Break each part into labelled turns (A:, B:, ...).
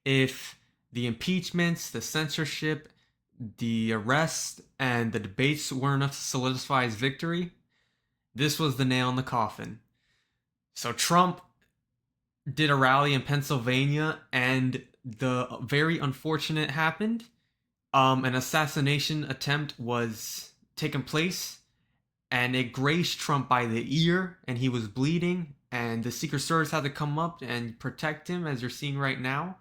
A: If the impeachments, the censorship, the arrests, and the debates weren't enough to solidify his victory, this was the nail in the coffin. So Trump did a rally in Pennsylvania, and the very unfortunate happened. An assassination attempt was taking place, and it grazed Trump by the ear, and he was bleeding. And the Secret Service had to come up and protect him, as you're seeing right now.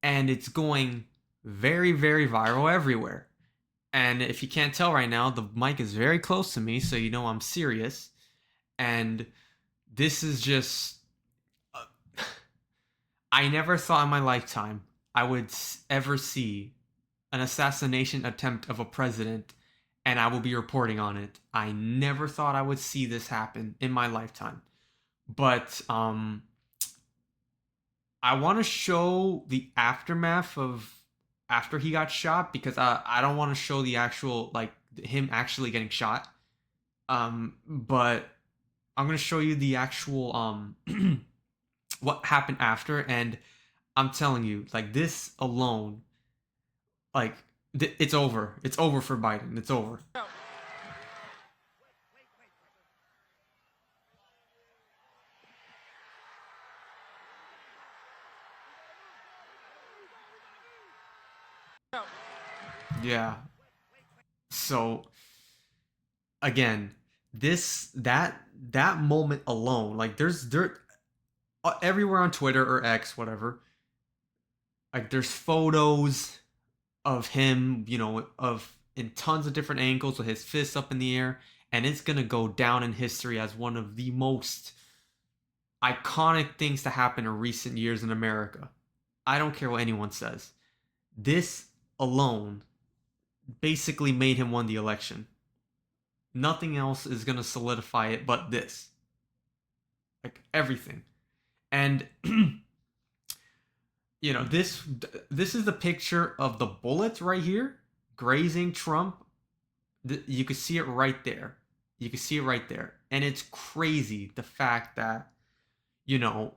A: And it's going very, very viral everywhere. And if you can't tell right now, the mic is very close to me, so you know I'm serious. And this is just. I never thought in my lifetime I would ever see an assassination attempt of a president and I will be reporting on it. I never thought I would see this happen in my lifetime. But I want to show the aftermath of after he got shot because I don't want to show the actual like him actually getting shot. But I'm gonna show you the actual what happened after, and I'm telling you, like this alone, like it's over. It's over for Biden. It's over. Yeah. So again, that moment alone, like there everywhere on Twitter or X, whatever, like there's photos of him, of in tons of different angles with his fists up in the air, and it's gonna go down in history as one of the most iconic things to happen in recent years in America. I don't care what anyone says. This alone basically made him win the election. Nothing else is gonna solidify it but this. Like everything. And this is the picture of the bullets right here grazing Trump. You can see it right there. You can see it right there. And it's crazy the fact that, you know,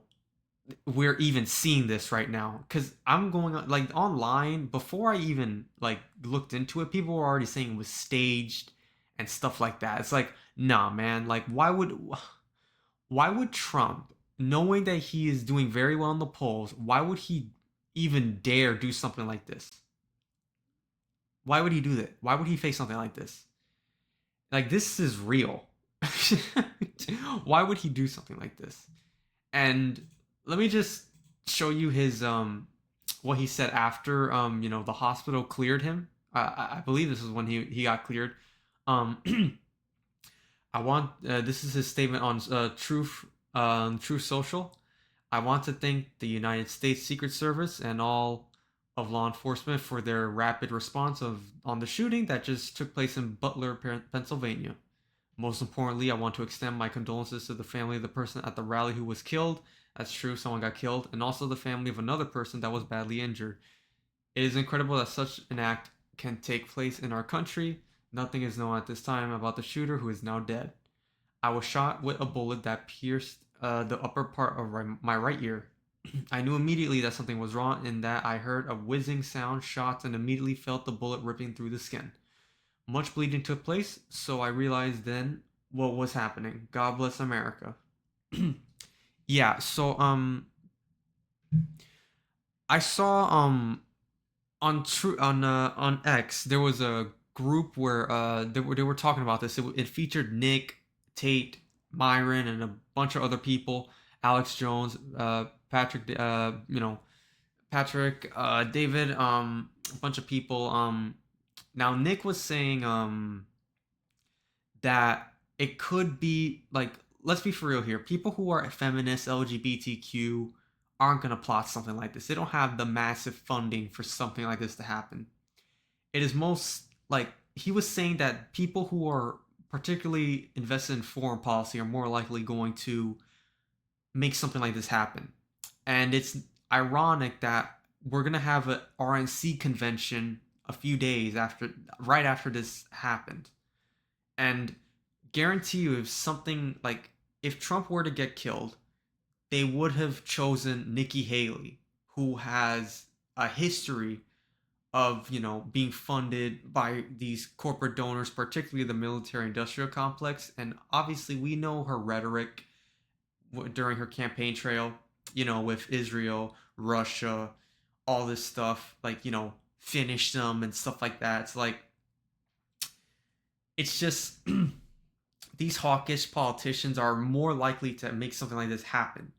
A: we're even seeing this right now. Cause I'm going on like online before I even like looked into it, people were already saying it was staged and stuff like that. It's like, nah, man, like why would Trump, knowing that he is doing very well in the polls, why would he even dare do something like this? Why would he do that? Why would he face something like this? Like this is real. Why would he do something like this? And let me just show you his what he said after the hospital cleared him. I believe this is when he got cleared. Um I want this is his statement on Truth Social. I want to thank the United States Secret Service and all of law enforcement for their rapid response on the shooting that just took place in Butler, Pennsylvania. Most importantly, I want to extend my condolences to the family of the person at the rally who was killed. That's true, someone got killed, and also the family of another person that was badly injured. It is incredible that such an act can take place in our country. Nothing is known at this time about the shooter who is now dead. I was shot with a bullet that pierced the upper part of my right ear. I knew immediately that something was wrong in that I heard a whizzing sound, shots, and immediately felt the bullet ripping through the skin. Much bleeding took place, so I realized then what was happening. God bless America. Yeah, so I saw on X there was a group where they were talking about this. It featured Nick, Tate, Myron, and a bunch of other people. Alex Jones, Patrick, Patrick, David, a bunch of people. Now Nick was saying that it could be like, let's be for real here. People who are feminists, LGBTQ, aren't gonna plot something like this. They don't have the massive funding for something like this to happen. It is most like he was saying that people who are particularly invested in foreign policy are more likely going to make something like this happen. And it's ironic that we're gonna have a RNC convention a few days after, right after this happened. And guarantee you, if something like if Trump were to get killed, they would have chosen Nikki Haley, who has a history of being funded by these corporate donors, particularly the military industrial complex. And obviously we know her rhetoric during her campaign trail, with Israel, Russia, all this stuff, like, finish them and stuff like that. It's like, it's just these hawkish politicians are more likely to make something like this happen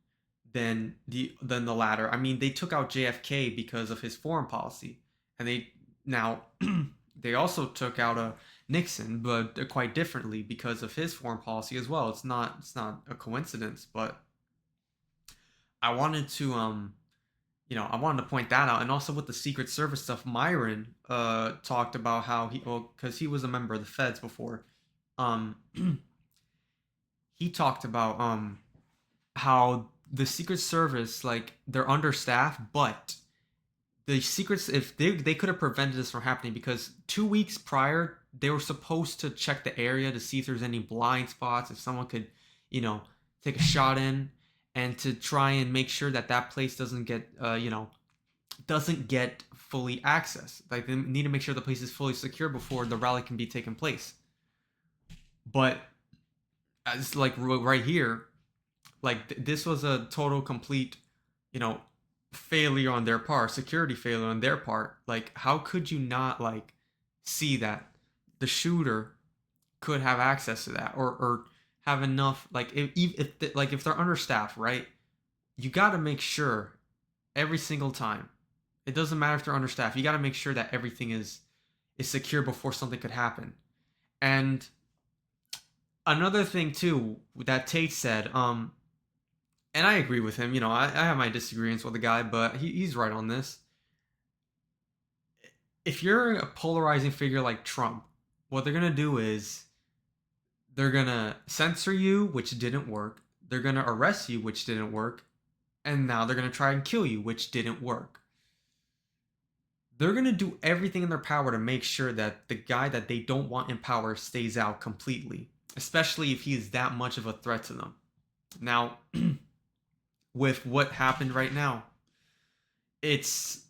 A: than the latter. I mean, they took out JFK because of his foreign policy, and now they also took out a Nixon, but quite differently because of his foreign policy as well. It's not a coincidence, but I wanted to I wanted to point that out. And also with the Secret Service stuff, Myron talked about how because he was a member of the Feds before, um he talked about how the Secret Service, like, they're understaffed, but the secrets, if they could have prevented this from happening, because 2 weeks prior they were supposed to check the area to see if there's any blind spots, if someone could, take a shot in, and to try and make sure that that place doesn't get fully accessed. Like, they need to make sure the place is fully secure before the rally can be taken place. But as, like, right here, like, this was a total complete, you know failure on their part, security failure on their part. Like, how could you not, like, see that the shooter could have access to that, or have enough, like, if they're understaffed, right? You got to make sure every single time. It doesn't matter if they're understaffed. You got to make sure that everything is secure before something could happen. And another thing too that Tate said, and I agree with him. I have my disagreements with the guy, but he's right on this. If you're a polarizing figure like Trump, what they're gonna do is they're gonna censor you, which didn't work. They're gonna arrest you, which didn't work, and now they're gonna try and kill you, which didn't work. They're gonna do everything in their power to make sure that the guy that they don't want in power stays out completely, especially if he is that much of a threat to them. Now, with what happened right now, it's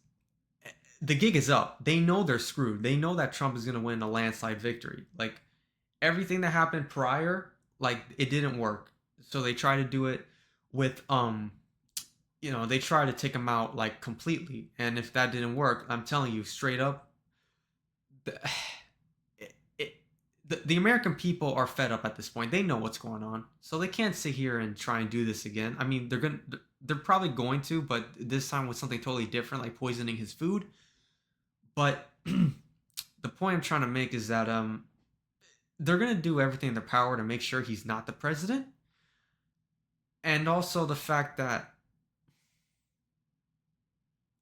A: the gig is up. They know they're screwed. They know that Trump is going to win a landslide victory. Like, everything that happened prior, like, it didn't work. So they try to do it with they try to take him out, like, completely. And if that didn't work, I'm telling you straight up, the, the American people are fed up at this point. They know what's going on, so they can't sit here and try and do this again. I mean, they're probably going to, but this time with something totally different, like poisoning his food. But the point I'm trying to make is that they're gonna do everything in their power to make sure he's not the president, and also the fact that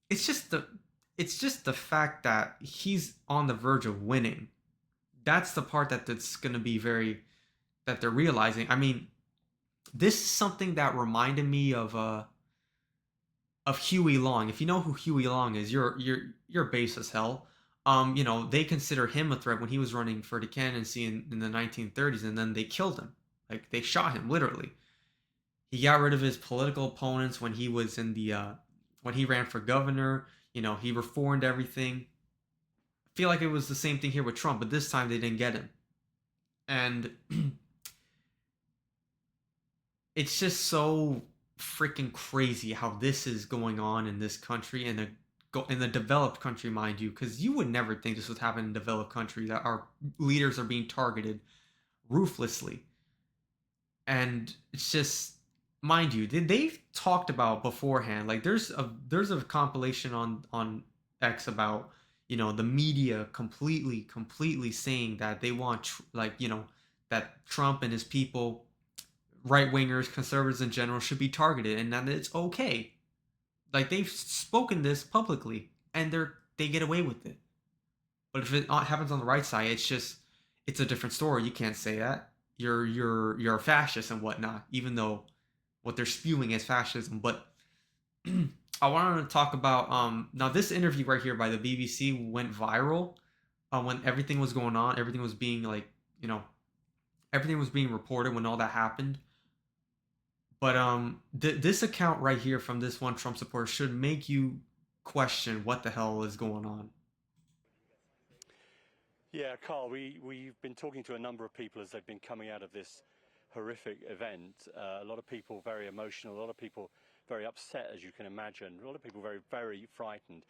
A: it's just the fact that he's on the verge of winning. That's the part that's going to be very that they're realizing. I mean, this is something that reminded me of Huey Long. If you know who Huey Long is, you're base as hell. They consider him a threat when he was running for the candidacy in the 1930s, and then they killed him. Like, they shot him literally. He got rid of his political opponents when he was when he ran for governor. He reformed everything. Feel like it was the same thing here with Trump, but this time they didn't get him. And it's just so freaking crazy how this is going on in this country, in the developed country, mind you, because you would never think this would happen in a developed country, that our leaders are being targeted ruthlessly. And it's just, mind you, they've talked about beforehand. Like, there's a compilation on X about the media completely saying that they want, like, that Trump and his people, right wingers, conservatives in general, should be targeted, and that it's okay. Like, they've spoken this publicly, and they get away with it. But if it happens on the right side, it's a different story. You can't say that. You're a fascist and whatnot, even though what they're spewing is fascism. But I wanted to talk about now, this interview right here by the BBC went viral when everything was going on. Everything was being, like, everything was being reported when all that happened. But this account right here from this one Trump supporter should make you question what the hell is going on.
B: Yeah, Carl, we've been talking to a number of people as they've been coming out of this horrific event. A lot of people very emotional, a lot of people very upset, as you can imagine, a lot of people very, very frightened.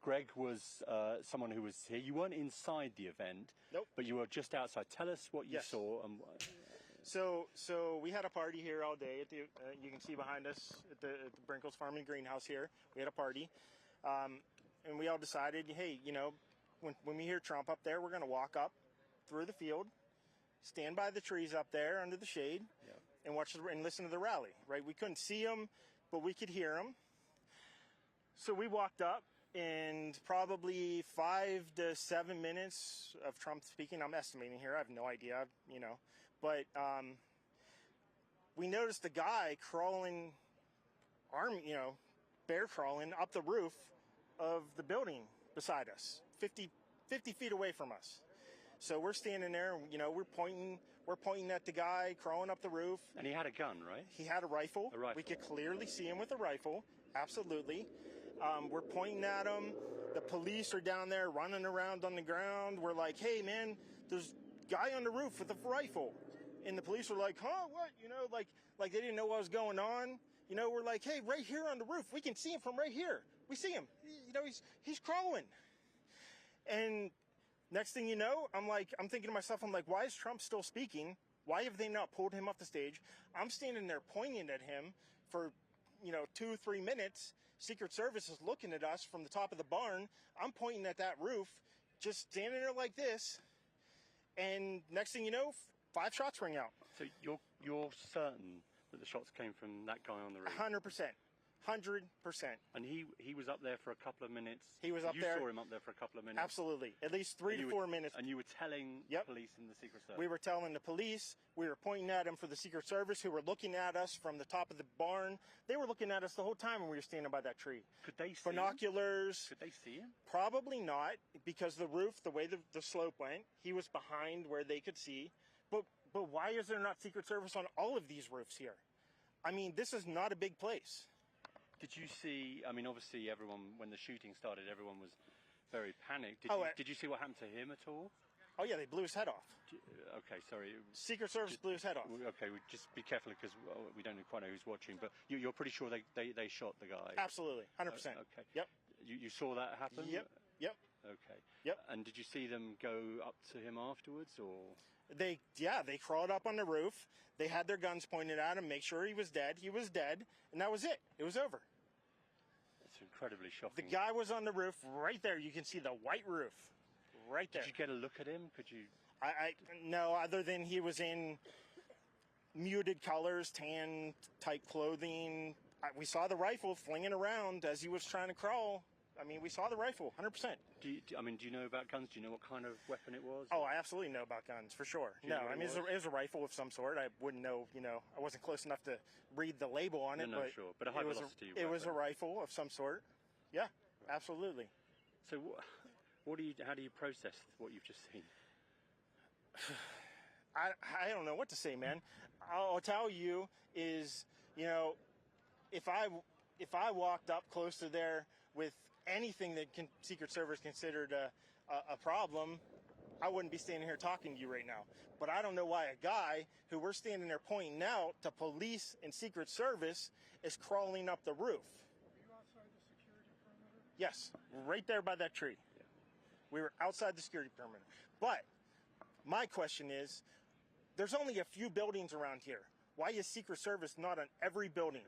B: Greg was someone who was here. You weren't inside the event,
C: Nope.
B: but you were just outside. Tell us what you
C: Yes.
B: saw.
C: So we had a party here all day. At the you can see behind us at the Brinkles Farm and Greenhouse here. We had a party, and we all decided, hey, when we hear Trump up there, we're going to walk up through the field, stand by the trees up there under the shade, and watch and listen to the rally. Right? We couldn't see him, but we could hear him. So we walked up, and probably 5 to 7 minutes of Trump speaking. I'm estimating here. I have no idea. But we noticed a guy crawling, bear crawling up the roof of the building beside us, 50 feet away from us. So we're standing there, and we're pointing at the guy crawling up the roof.
B: And he had a gun, right?
C: He had a rifle.
B: A rifle.
C: We could clearly see him with a rifle. Absolutely. We're pointing at him. The police are down there running around on the ground. We're like, hey, man, there's a guy on the roof with a rifle. And the police are like, huh, what? Like they didn't know what was going on. We're like, hey, right here on the roof. We can see him from right here. We see him. He's crawling. And next thing you know, I'm thinking to myself, why is Trump still speaking? Why have they not pulled him off the stage? I'm standing there pointing at him for, 2-3 minutes. Secret Service is looking at us from the top of the barn. I'm pointing at that roof, just standing there like this. And next thing you know, 5 shots ring out.
B: So you're certain that the shots came from that guy on the roof?
C: 100%. 100%.
B: And he was up there for a couple of minutes.
C: He was up
B: you
C: there.
B: You saw him up there for a couple of minutes.
C: Absolutely. At least 3 to 4 minutes.
B: And you were telling the police and the Secret Service.
C: We were telling the police. We were pointing at him for the Secret Service, who were looking at us from the top of the barn. They were looking at us the whole time when we were standing by that tree.
B: Could they see
C: binoculars?
B: Could they see him?
C: Probably not, because the roof, the way the slope went, he was behind where they could see. But why is there not Secret Service on all of these roofs here? I mean, this is not a big place.
B: Did you see, obviously everyone, when the shooting started, everyone was very panicked. Did you see what happened to him at all?
C: Oh, yeah, they blew his head off.
B: Okay, sorry.
C: Secret Service blew his head off.
B: Okay, just be careful because we don't quite know who's watching, but you're pretty sure they shot the guy?
C: Absolutely, 100%.
B: Okay.
C: Yep.
B: You saw that happen?
C: Yep.
B: Okay.
C: Yep.
B: And did you see them go up to him afterwards, or?
C: They crawled up on the roof. They had their guns pointed at him, make sure he was dead. He was dead, and that was it. It was over.
B: It's incredibly shocking.
C: The guy was on the roof right there. You can see the white roof right there.
B: Did you get a look at him? Could you?
C: No, other than he was in muted colors, tan type clothing. We saw the rifle flinging around as he was trying to crawl. We saw the rifle, 100%.
B: Do you know about guns? Do you know what kind of weapon it was?
C: Oh, I absolutely know about guns, for sure. No, it was a rifle of some sort. I wouldn't know, I wasn't close enough to read the label on it.
B: No, sure. But a high velocity weapon.
C: It was a rifle of some sort. Yeah, right. Absolutely.
B: So how do you process what you've just seen?
C: I don't know what to say, man. I'll tell you is, if I walked up close to there with anything that Secret Service considered a problem, I wouldn't be standing here talking to you right now. But I don't know why a guy who we're standing there pointing out to police and Secret Service is crawling up the roof.
D: Are you outside the security perimeter?
C: Yes, right there by that tree.
B: Yeah.
C: We were outside the security perimeter. But my question is, there's only a few buildings around here. Why is Secret Service not on every building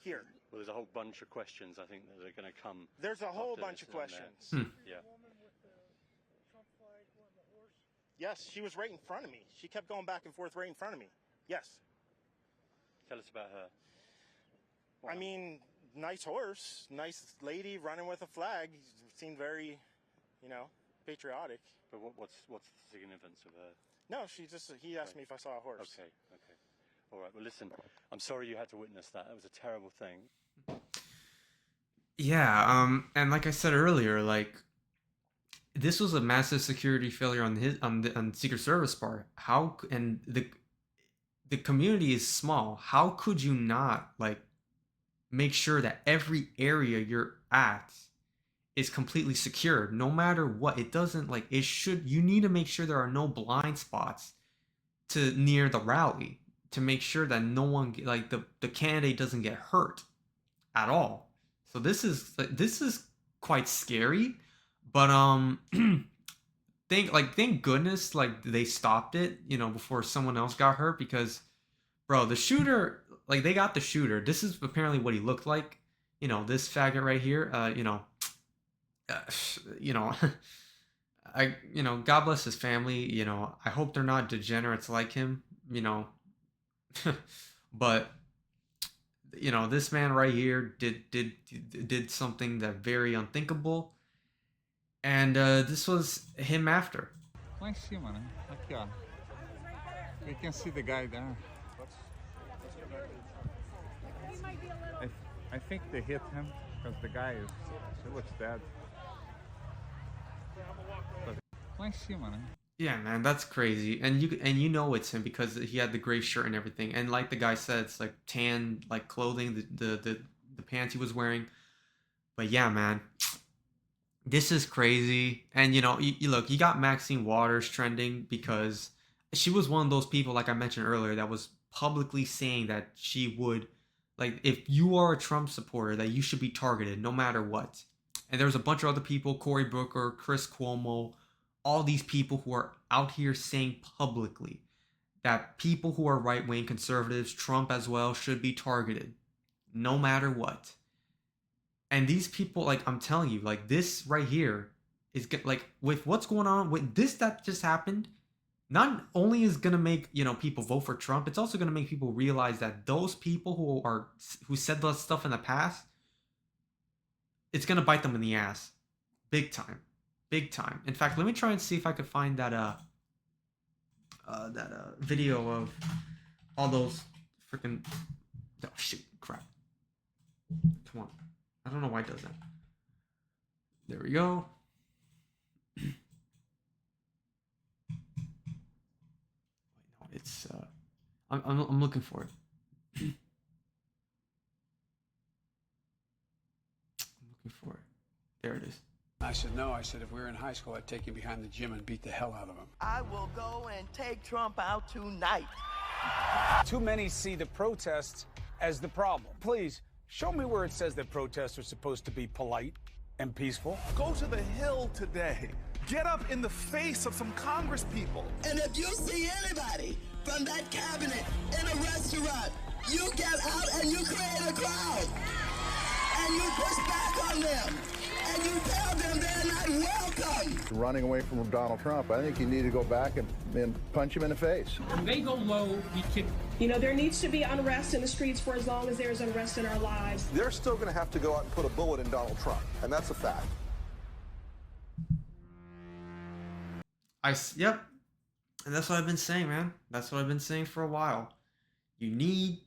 C: here?
B: Well, there's a whole bunch of questions, I think, that are going to come.
C: There's a whole bunch of questions.
B: Yeah.
D: The woman with the Trump flag on the horse?
C: Yes, she was right in front of me. She kept going back and forth right in front of me. Yes.
B: Tell us about her.
C: Nice horse, nice lady running with a flag. Seemed very, patriotic.
B: But what's the significance of her?
C: No, he asked me if I saw a horse.
B: Okay. All right, well, listen, I'm sorry you had to witness that. That was a terrible thing.
A: Yeah, and like I said earlier, this was a massive security failure on Secret Service part. And the community is small. How could you not make sure that every area you're at is completely secured no matter what. It doesn't like it should. You need to make sure there are no blind spots to near the rally to make sure that no one like the candidate doesn't get hurt at all. So this is quite scary, but thank goodness like they stopped it, before someone else got hurt because bro, the shooter, like they got the shooter. This is apparently what he looked like. This faggot right here. Uh, you know, God bless his family. I hope they're not degenerates like him. But this man right here did something that very unthinkable, and this was him after.
E: Lá em cima, né? Aqui, ó. You can see the guy there. I think they hit him because the guy he looks dead. But lá em cima, né?
A: Yeah, man, that's crazy, and you know it's him because he had the gray shirt and everything, and like the guy said, it's like tan like clothing, the pants he was wearing. But yeah, man, this is crazy, and you look, you got Maxine Waters trending because she was one of those people, like I mentioned earlier, that was publicly saying that she would, like, if you are a Trump supporter, that you should be targeted no matter what. And there was a bunch of other people, Cory Booker, Chris Cuomo, all these people who are out here saying publicly that people who are right-wing conservatives, Trump as well, should be targeted no matter what. And these people, like, I'm telling you, like, this right here is like, with what's going on with this that just happened, not only is gonna make people vote for Trump, it's also gonna make people realize that those people who said that stuff in the past, it's gonna bite them in the ass, big time, big time. In fact, let me try and see if I could find that video of all those freaking, oh shit, crap. Come on, I don't know why it does that. There we go. It's I'm looking for it. I'm looking for it. There it is.
F: I said, no. I said, if we were in high school, I'd take him behind the gym and beat the hell out of him.
G: I will go and take Trump out tonight.
H: Too many see the protests as the problem. Please, show me where it says that protests are supposed to be polite and peaceful.
I: Go to the Hill today. Get up in the face of some Congress people.
G: And if you see anybody from that cabinet in a restaurant, you get out and you create a crowd. And you push back on them. And you tell them they're not welcome.
J: Running away from Donald Trump, I think you need to go back and punch him in the face.
K: When they go low, we kick.
L: There needs to be unrest in the streets for as long as there's unrest in our lives.
M: They're still going to have to go out and put a bullet in Donald Trump, and that's a fact.
A: Yep. And that's what I've been saying, man. That's what I've been saying for a while. You need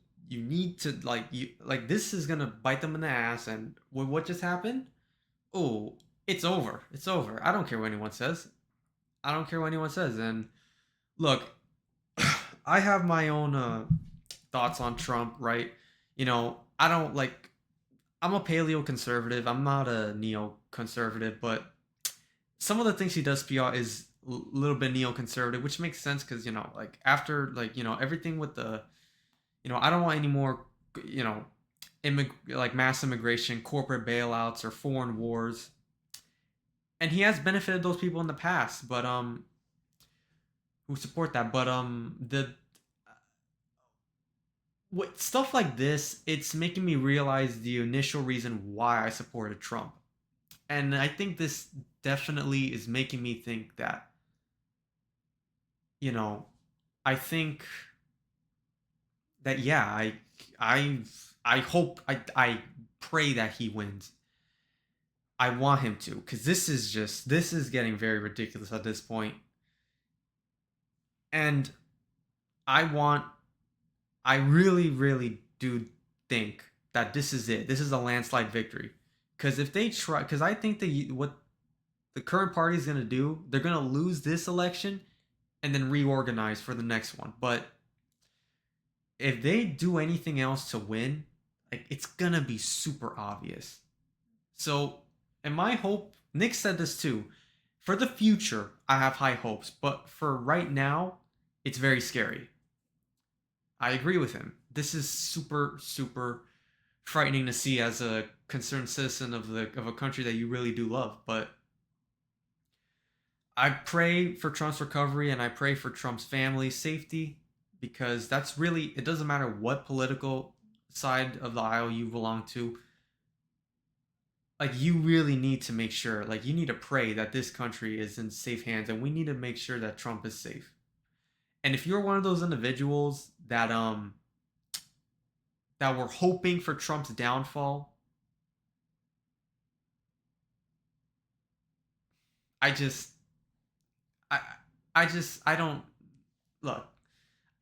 A: to like this is gonna bite them in the ass, and what just happened? Oh, it's over. It's over. I don't care what anyone says. I don't care what anyone says. And look, I have my own thoughts on Trump, right? I don't like. I'm a paleo conservative. I'm not a neo conservative, but some of the things he does spew out is a little bit neoconservative, which makes sense because like after everything with the I don't want any more like mass immigration, corporate bailouts, or foreign wars, and he has benefited those people in the past, but who support that, but what stuff like this, it's making me realize the initial reason why I supported Trump, and I think this definitely is making me think that I think that I hope, I pray that he wins. I want him to, because this is getting very ridiculous at this point. And I really, really do think that this is it. This is a landslide victory. Because if they try, because I think that what the current party is going to do, they're going to lose this election and then reorganize for the next one. But if they do anything else to win, like, it's going to be super obvious. So And my hope, Nick said this too. For the future, I have high hopes, but for right now, it's very scary. I agree with him. This is super, super frightening to see as a concerned citizen of a country that you really do love. But I pray for Trump's recovery and I pray for Trump's family's safety, because that's really, it doesn't matter what political side of the aisle you belong to. Like, you really need to make sure, like, you need to pray that this country is in safe hands, and we need to make sure that Trump is safe. And if you're one of those individuals that were hoping for Trump's downfall, I just I I don't, look.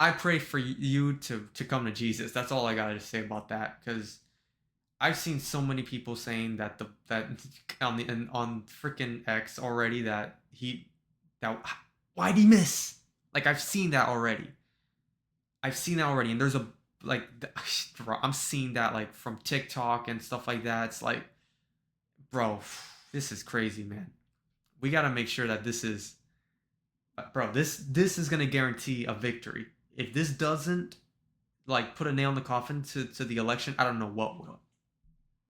A: I pray for you to come to Jesus. That's all I got to say about that, cuz I've seen so many people saying that that on freaking X already that that why'd he miss? Like, I've seen that already. And there's a, like, I'm seeing that, like, from TikTok and stuff like that. It's like, bro, this is crazy, man. We got to make sure that this is, bro, this is going to guarantee a victory. If this doesn't, like, put a nail in the coffin to the election, I don't know what will.